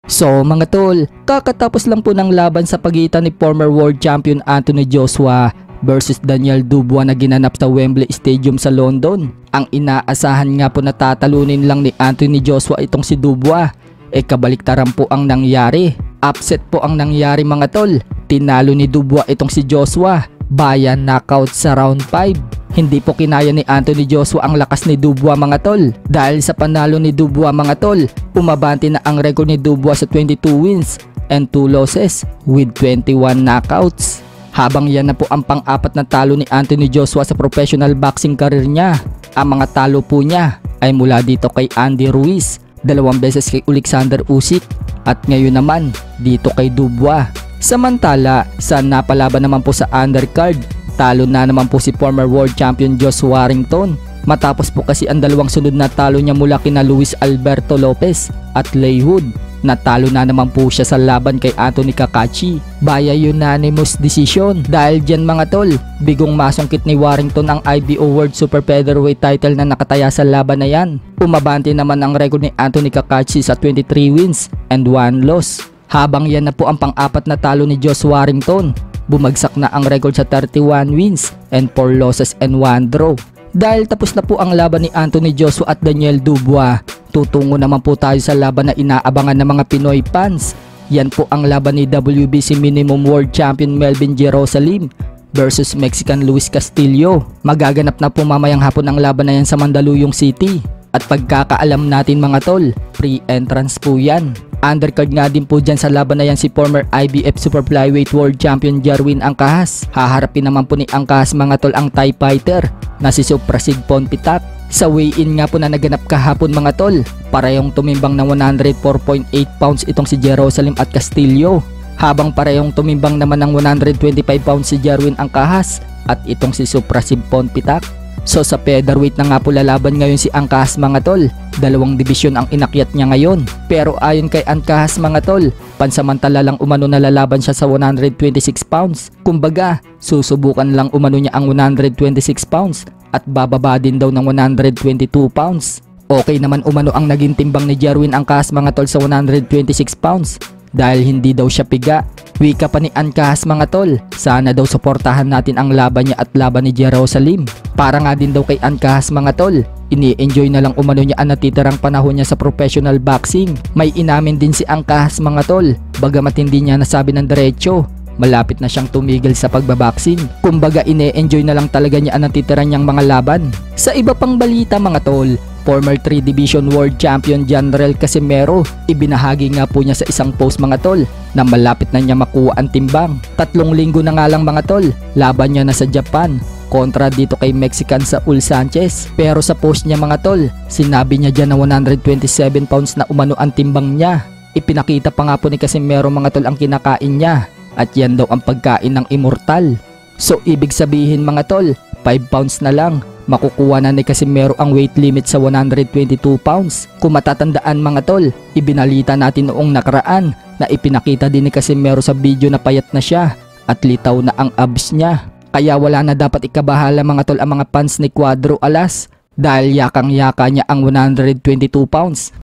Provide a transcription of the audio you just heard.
So mga tol, kakatapos lang po ng laban sa pagitan ni former world champion Anthony Joshua versus Daniel Dubois na ginanap sa Wembley Stadium sa London. Ang inaasahan nga po na tatalunin lang ni Anthony Joshua itong si Dubois. Kabaliktaran po ang nangyari. Upset po ang nangyari mga tol. Tinalo ni Dubois itong si Joshua. Bayan knockout sa round 5. Hindi po kinaya ni Anthony Joshua ang lakas ni Dubois mga tol. Dahil sa panalo ni Dubois mga tol, umabante na ang record ni Dubois sa 22 wins and 2 losses with 21 knockouts. Habang yan na po ang pang-apat na talo ni Anthony Joshua sa professional boxing career niya. Ang mga talo po niya ay mula dito kay Andy Ruiz, 2 beses kay Alexander Usyk, at ngayon naman dito kay Dubois. Samantala, sa napalaban naman po sa undercard, talo na naman po si former world champion Josh Warrington. Matapos po kasi ang dalawang sunod na talo niya mula kina Luis Alberto Lopez at Leigh Wood. Natalo na naman po siya sa laban kay Anthony Kakachi via unanimous decision. Dahil dyan mga tol, bigong masungkit ni Warrington ang IBO World Super Featherweight title na nakataya sa laban na yan. Umabante naman ang record ni Anthony Kakachi sa 23 wins and 1 loss. Habang yan na po ang pang-apat na talo ni Josh Warrington, bumagsak na ang record sa 31 wins and 4 losses and 1 draw. Dahil tapos na po ang laban ni Anthony Joshua at Daniel Dubois, tutungo naman po tayo sa laban na inaabangan ng mga Pinoy fans. Yan po ang laban ni WBC Minimum World Champion Melvin Jerusalem versus Mexican Luis Castillo. Magaganap na po mamayang hapon ang laban na yan sa Mandaluyong City. At pagkakaalam natin mga tol, free entrance po yan. Undercard nga din po dyan sa laban na yan si former IBF Super Flyweight World Champion Jerwin Angkahas. Haharapin naman po ni Angkahas mga tol ang Thai fighter na si Suprasid Ponpitak. Sa weigh-in nga po na naganap kahapon mga tol, parehong tumimbang ng 104.8 pounds itong si Jerusalem at Castillo. Habang parehong tumimbang naman ng 125 pounds si Jerwin Angkahas at itong si Suprasid Ponpitak. So sa featherweight na nga po lalaban ngayon si Angkahas mga tol. 2 dibisyon ang inakyat niya ngayon. Pero ayon kay Angkahas mga tol, pansamantala lang umano na lalaban siya sa 126 pounds. Kumbaga, susubukan lang umano niya ang 126 pounds at bababa din daw ng 122 pounds. Okay naman umano ang naging timbang ni Jerwin Angkahas mga tol sa 126 pounds dahil hindi daw siya piga. Wika pa ni Angkahas mga tol, sana daw suportahan natin ang laban niya at laban ni Jerusalem. Para nga din daw kay Angkahas mga tol, ini-enjoy na lang umano niya ang natitirang panahon niya sa professional boxing. May inamin din si Angkahas mga tol, bagamat hindi niya nasabi ng diretsyo, malapit na siyang tumigil sa pagbaboxing. Kumbaga ine-enjoy na lang talaga niya ang natitira niyang mga laban. Sa iba pang balita mga tol, former 3 Division World Champion Janrel Casimero, ibinahagi nga po niya sa isang post mga tol na malapit na niya makuha ang timbang. 3 linggo na nga lang mga tol, laban niya na sa Japan kontra dito kay Mexican Saul Sanchez. Pero sa post niya mga tol, sinabi niya dyan na 127 pounds na umano ang timbang niya. Ipinakita pa nga po ni Casimero mga tol ang kinakain niya at yan daw ang pagkain ng immortal. So ibig sabihin mga tol, 5 pounds na lang makukuha na ni Casimero ang weight limit sa 122 pounds. Kung matatandaan mga tol, ibinalita natin noong nakaraan na ipinakita din ni Casimero sa video na payat na siya at litaw na ang abs niya. Kaya wala na dapat ikabahala mga tol ang mga fans ni Cuadro Alas dahil yakang-yaka niya ang 122 pounds.